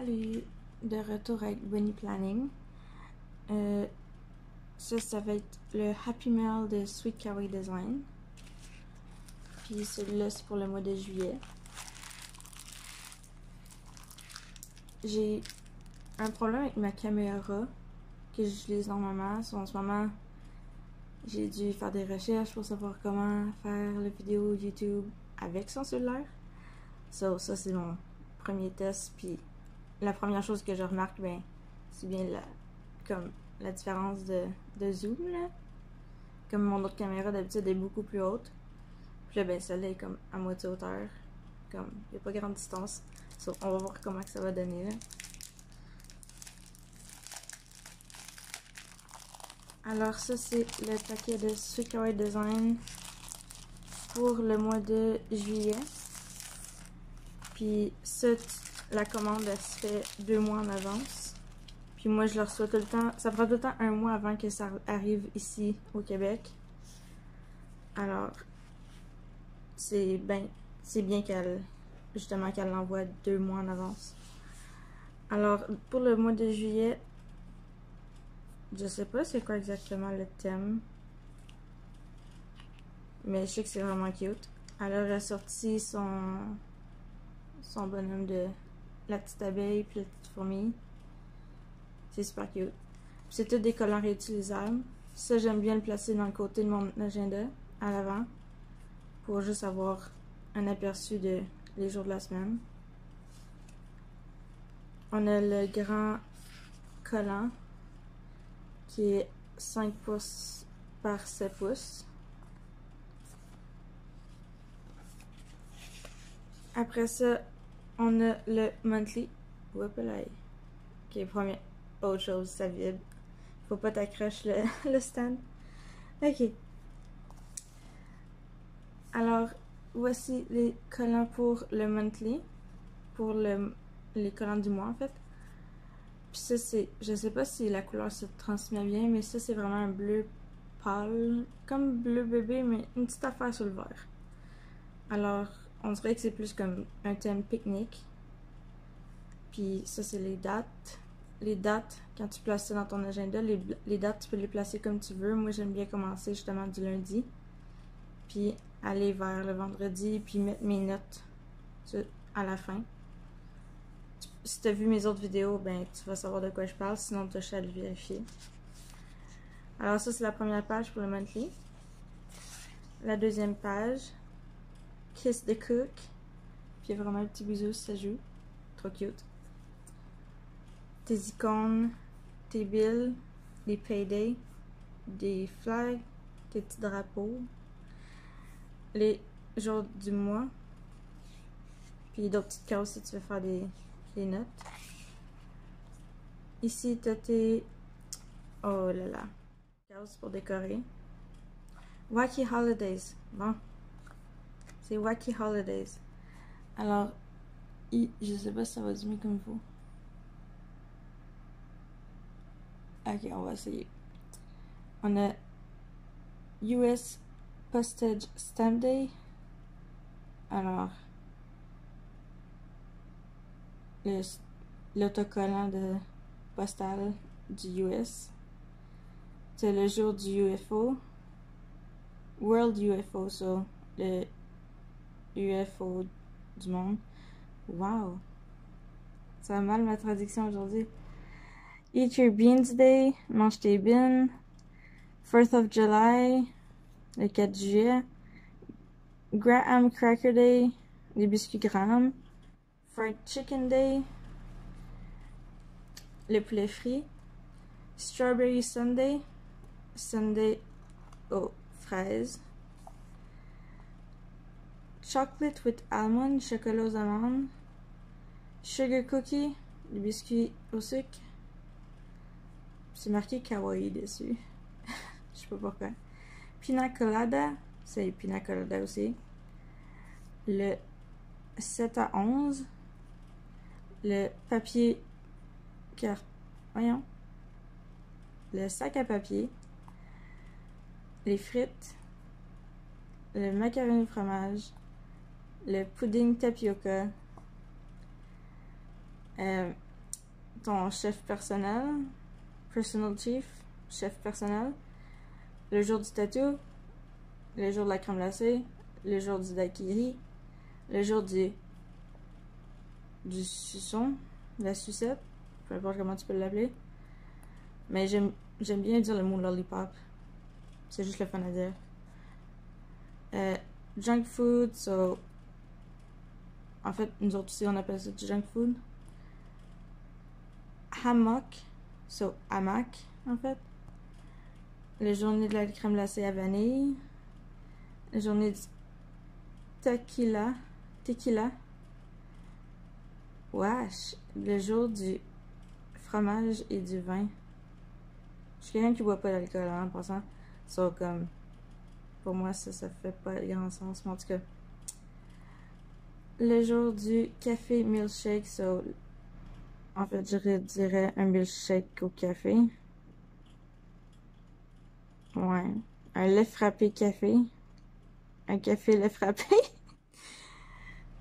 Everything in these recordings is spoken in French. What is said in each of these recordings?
Salut, de retour avec Bunny Planning. Ça va être le Happy Mail de Sweet Kawaii Design. Puis celui-là, c'est pour le mois de juillet. J'ai un problème avec ma caméra que j'utilise normalement. En ce moment, j'ai dû faire des recherches pour savoir comment faire la vidéo YouTube avec son cellulaire. Ça c'est mon premier test. Puis la première chose que je remarque, ben, c'est bien la différence de zoom, là. Comme mon autre caméra d'habitude est beaucoup plus haute. Puis là, ben, celle-là est comme à moitié hauteur. Comme, il n'y a pas grande distance. So, on va voir comment que ça va donner, là. Alors ça, c'est le paquet de Sweet Kawaii Design pour le mois de juillet. Puis ça, la commande, elle se fait 2 mois en avance. Puis moi, je le reçois tout le temps. Ça prend tout le temps 1 mois avant que ça arrive ici au Québec. Alors, c'est bien justement qu'elle l'envoie 2 mois en avance. Alors, pour le mois de juillet, je sais pas c'est quoi exactement le thème. Mais je sais que c'est vraiment cute. Elle a sorti son bonhomme de la petite abeille puis la petite fourmi. C'est super cute. C'est tout des collants réutilisables. Ça, j'aime bien le placer dans le côté de mon agenda, à l'avant, pour juste avoir un aperçu de les jours de la semaine. On a le grand collant qui est 5 pouces par 7 pouces. Après ça, on a le monthly. Whoopalay. Ok, première autre chose, ça vibre. Faut pas t'accrocher le stand. Ok. Alors, voici les collants pour le monthly. Pour les collants du mois, en fait. Puis ça, c'est... Je sais pas si la couleur se transmet bien, mais ça, c'est vraiment un bleu pâle. Comme bleu bébé, mais une petite affaire sur le vert. Alors, on dirait que c'est plus comme un thème pique-nique. Puis ça, c'est les dates. Les dates, quand tu places ça dans ton agenda, les dates, tu peux les placer comme tu veux. Moi, j'aime bien commencer justement du lundi. Puis aller vers le vendredi, puis mettre mes notes à la fin. Si tu as vu mes autres vidéos, ben tu vas savoir de quoi je parle, sinon tu as à le vérifier. Alors ça, c'est la première page pour le monthly. La deuxième page, Kiss the Cook. Puis il y a vraiment un petit bisou si ça joue. Trop cute. Tes icônes, tes bills, des paydays, des flags, tes petits drapeaux, les jours du mois, puis d'autres petites cases si tu veux faire des notes. Ici, tu as tes... Oh là là. Cases pour décorer. Wacky Holidays. Bon. C'est Wacky Holidays. Alors, je sais pas si ça va zoomer comme il faut. Ok, on va essayer. On a US Postage Stamp Day. Alors, l'autocollant de postal du US. C'est le jour du UFO. World UFO, so le UFO du monde. Wow! Ça va mal ma traduction aujourd'hui. Eat Your Beans Day, mange tes beans. 4th of July, le 4 juillet. Graham Cracker Day, les biscuits Graham. Fried Chicken Day, le poulet frit. Strawberry Sunday, Sunday aux fraises. Chocolate with almond, chocolat aux amandes. Sugar Cookie, les biscuits au sucre. C'est marqué kawaii dessus. Je sais pas pourquoi. Pina Colada, c'est Pina Colada aussi. Le 7 à 11. Le papier voyons. Le sac à papier. Les frites. Le macaroni fromage. Le pudding tapioca. ton chef personnel, personal chief, chef personnel, le jour du tatou, le jour de la crème glacée, le jour du daiquiri, le jour du suçon, de la sucette, peu importe comment tu peux l'appeler. Mais j'aime bien dire le mot lollipop. C'est juste le fun à dire. Junk food, so... En fait, nous autres aussi, on appelle ça du junk food. Hammock, so hamac, en fait. Les journées de la crème glacée à vanille. Les journées du tequila. Wesh, le jour du fromage et du vin. Je suis quelqu'un qui boit pas d'alcool, hein, en passant. So, comme, pour moi, ça fait pas grand sens, mais en tout cas. Le jour du café milkshake, so, en fait, je dirais un milkshake au café. Ouais. Un lait frappé café. Un café lait frappé.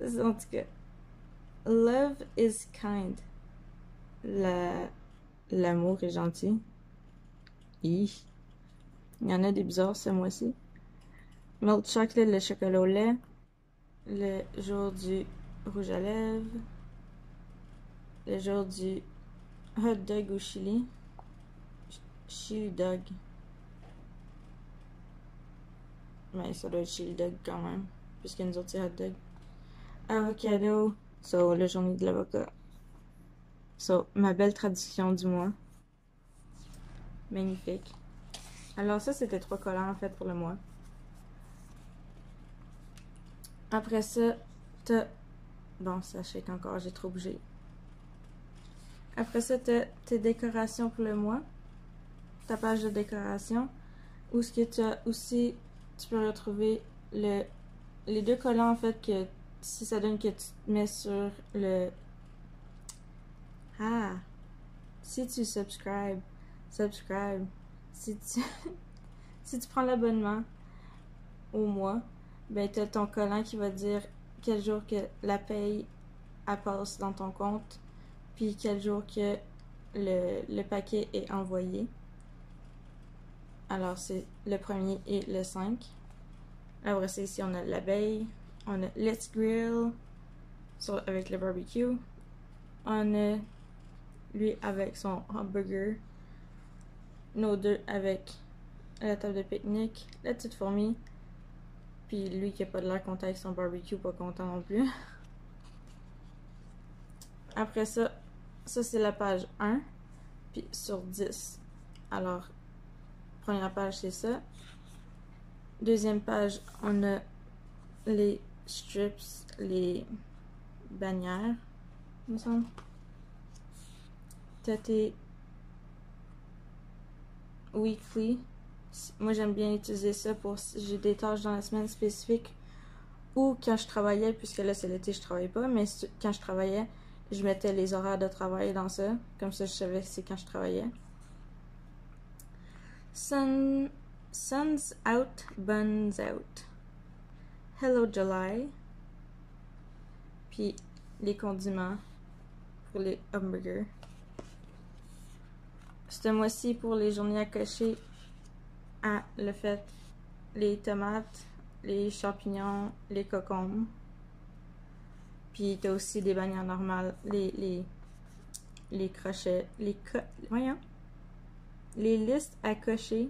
En tout cas. Love is kind. L'amour est gentil. Il y en a des bizarres ce mois-ci. Milk chocolate, le chocolat au lait. Le jour du rouge à lèvres. Le jour du hot dog au chili. Chili dog. Mais ça doit être chili dog quand même. Puisque nous autres c'est hot dog. Avocado. So, la journée de l'avocat. So, ma belle tradition du mois. Magnifique. Alors ça, c'était 3 collants en fait pour le mois. Après ça, t'as... Bon, ça shake encore, j'ai trop bougé. Après ça, t'as tes décorations pour le mois. Ta page de décoration. Où ce que tu as aussi... Tu peux retrouver les 2 collants en fait que... Si ça donne que tu te mets sur le... Ah! Si tu subscribe. Si tu... si tu prends l'abonnement au mois, ben t'as ton collant qui va dire quel jour que la paye elle passe dans ton compte, puis quel jour que le paquet est envoyé. Alors c'est le 1er et le 5. Après ça, ici on a l'abeille, on a Let's Grill avec le barbecue, on a lui avec son hamburger, nos 2 avec la table de pique-nique, la petite fourmi, puis lui qui a pas de l'air content avec son barbecue, pas content non plus. Après ça c'est la page 1, puis sur 10. Alors, première page c'est ça. Deuxième page, on a les strips, les bannières, il me semble. T'as tes weekly. Moi, j'aime bien utiliser ça pour si j'ai des tâches dans la semaine spécifique ou quand je travaillais, puisque là, c'est l'été, je travaille pas, mais quand je travaillais, je mettais les horaires de travail dans ça. Comme ça, je savais que c'est quand je travaillais. Sun's out, buns out. Hello July. Puis les condiments pour les hamburgers. Ce mois-ci, pour les journées à cocher, le fait, les tomates, les champignons, les concombres. Puis t'as aussi des bannières normales, les crochets, voyons, les listes à cocher.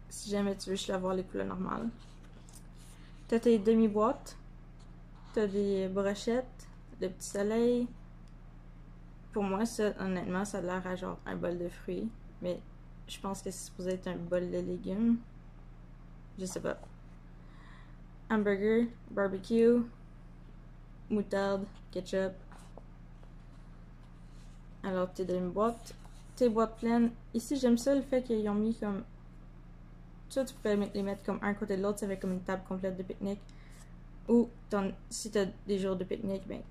Si jamais tu veux juste avoir les couleurs normales. T'as tes demi-boîtes. T'as des brochettes, de petits soleils. Pour moi, ça, honnêtement, ça a l'air à genre un bol de fruits. Mais je pense que c'est supposé être un bol de légumes. Je sais pas. Hamburger, barbecue, moutarde, ketchup. Alors, tes demi-boîtes. Tes boîtes pleines. Ici, j'aime ça le fait qu'ils ont mis comme... Ça, tu peux les mettre comme un côté de l'autre, ça fait comme une table complète de pique-nique. Ou si t'as des jours de pique-nique, ben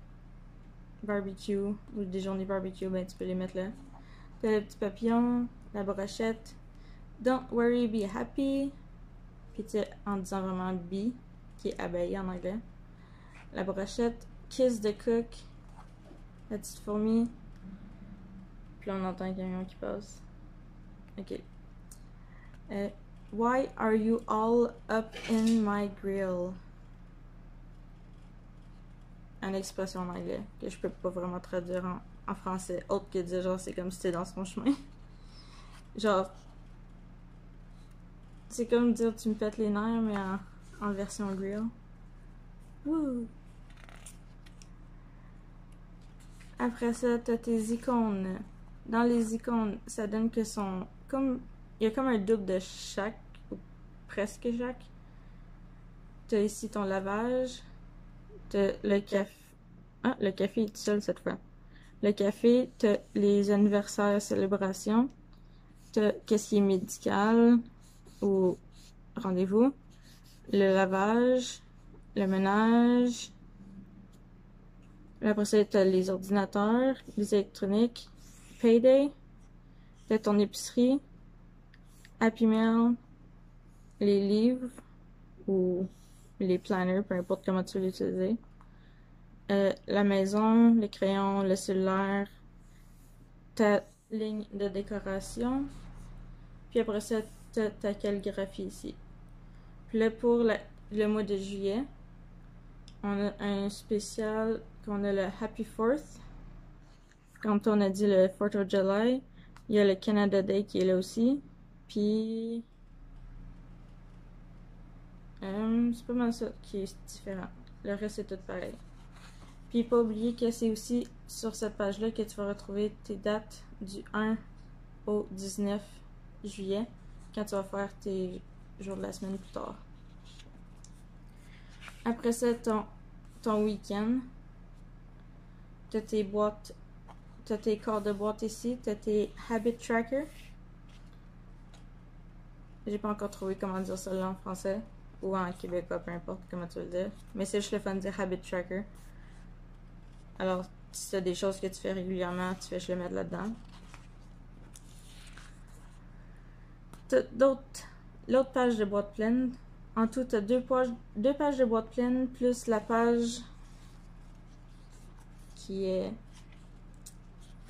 barbecue, ou des journées barbecue, ben tu peux les mettre là. T'as le petit papillon, la brochette. Don't worry, be happy. Puis tu sais, en disant vraiment be, qui est abeille en anglais. La brochette, kiss the cook. La petite fourmi. Puis là, on entend un camion qui passe. Ok. Why are you all up in my grill? Une expression en anglais que je peux pas vraiment traduire en français, autre que dire genre c'est comme si t'es dans son chemin. Genre, c'est comme dire tu me pètes les nerfs, mais en version grill. Woo! Après ça, t'as tes icônes. Dans les icônes, ça donne que sont comme. Il y a comme un double de chaque, ou presque chaque. T'as ici ton lavage. T'as le café. Ah, le café est tout seul cette fois. Le café, t'as les anniversaires, célébrations. T'as qu'est-ce qui est médical ou rendez-vous. Le lavage, le ménage. Après ça, t'as les ordinateurs, les électroniques, Payday, t'as ton épicerie, Happy Meal, les livres ou les planners, peu importe comment tu veux l'utiliser. La maison, les crayons, le cellulaire, ta ligne de décoration. Puis après ça, t'as ta calligraphie ici. Puis là, pour le mois de juillet, on a un spécial qu'on a le Happy 4th. Quand on a dit le 4th of July, il y a le Canada Day qui est là aussi. Puis c'est pas mal ça qui est différent. Le reste c'est tout pareil. Puis pas oublier que c'est aussi sur cette page-là que tu vas retrouver tes dates du 1 au 19 juillet quand tu vas faire tes jours de la semaine plus tard. Après ça, ton week-end, t'as tes boîtes, t'as tes corps de boîte ici, t'as tes habit tracker. J'ai pas encore trouvé comment dire ça là en français ou en québécois, peu importe comment tu veux le dire. Mais c'est juste le fun de dire habit tracker. Alors, si t'as des choses que tu fais régulièrement, tu fais juste le mettre là-dedans. T'as l'autre page de boîte pleine. En tout, t'as deux pages de boîte pleine plus la page qui est.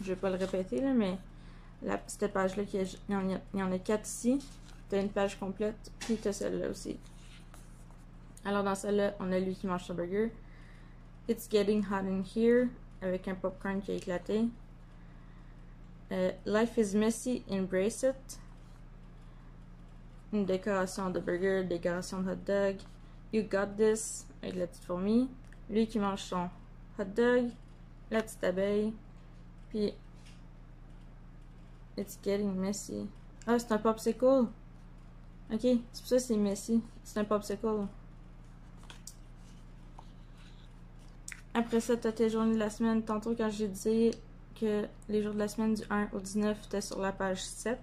Je vais pas le répéter là, mais cette page-là, il y en a 4 ici. T'as une page complète, puis t'as celle-là aussi. Alors dans celle-là, on a lui qui mange son burger. It's getting hot in here, avec un popcorn qui a éclaté. Life is messy, embrace it. Une décoration de burger, décoration de hot dog. You got this, avec la petite fourmi. Lui qui mange son hot dog, la petite abeille. Puis, it's getting messy. Ah, c'est un popsicle. Ok, c'est pour ça que c'est messy. C'est un popsicle. Après ça, t'as tes journées de la semaine. Tantôt, quand j'ai dit que les jours de la semaine du 1 au 19 étaient sur la page 7.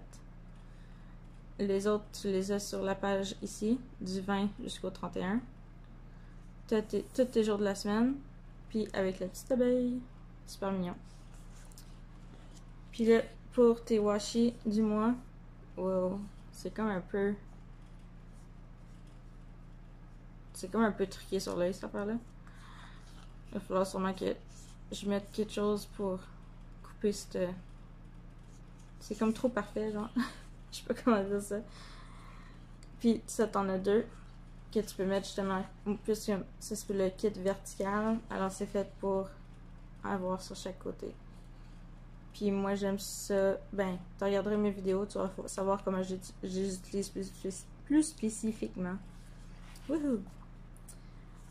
Les autres, tu les as sur la page ici, du 20 jusqu'au 31. T'as tous tes jours de la semaine. Puis avec la petite abeille. Super mignon. Puis là, pour tes washi du mois, wow, c'est comme un peu. C'est comme un peu truqué sur l'œil, cette affaire-là. Il va falloir sûrement que je mette quelque chose pour couper cette. C'est comme trop parfait, genre. Je sais pas comment dire ça. Puis ça, t'en as deux que tu peux mettre justement. Puisque ça, c'est le kit vertical. Alors, c'est fait pour avoir sur chaque côté. Puis moi, j'aime ça. Ben, tu regarderas mes vidéos, tu vas savoir comment je les utilise plus spécifiquement. Wouhou!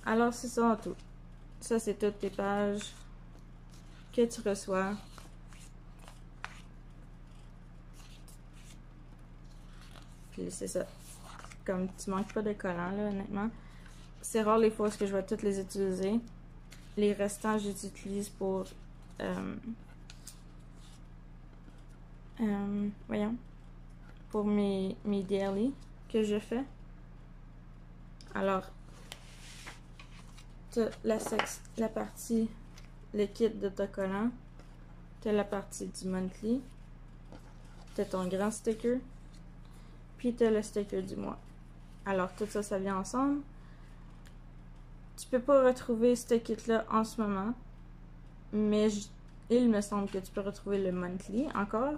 Alors, c'est ça en tout. Ça, c'est toutes tes pages que tu reçois. Puis c'est ça. Comme tu manques pas de collants, là, honnêtement. C'est rare les fois que je vais toutes les utiliser. Les restants, je les utilise pour. Voyons. Pour mes daily que je fais. Alors, t'as la partie, le kit d'autocollant. T'as la partie du monthly. T'as ton grand sticker. Puis t'as le sticker du mois. Alors, tout ça, ça vient ensemble. Tu peux pas retrouver ce kit-là en ce moment. Mais il me semble que tu peux retrouver le monthly encore,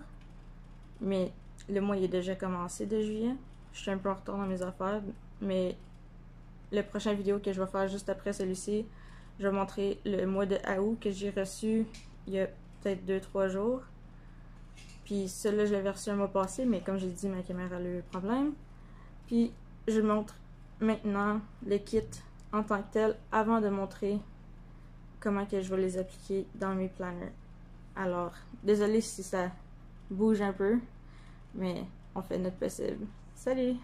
mais le mois il est déjà commencé de juillet. Je suis un peu en retard dans mes affaires, mais le prochain vidéo que je vais faire juste après celui-ci, je vais montrer le mois de août que j'ai reçu il y a peut-être 2-3 jours. Puis celui-là, je l'avais reçu un mois passé, mais comme j'ai dit, ma caméra a eu un problème. Puis je montre maintenant les kits en tant que tel avant de montrer comment que je vais les appliquer dans mes planners. Alors, désolé si ça bouge un peu, mais on fait notre possible. Salut!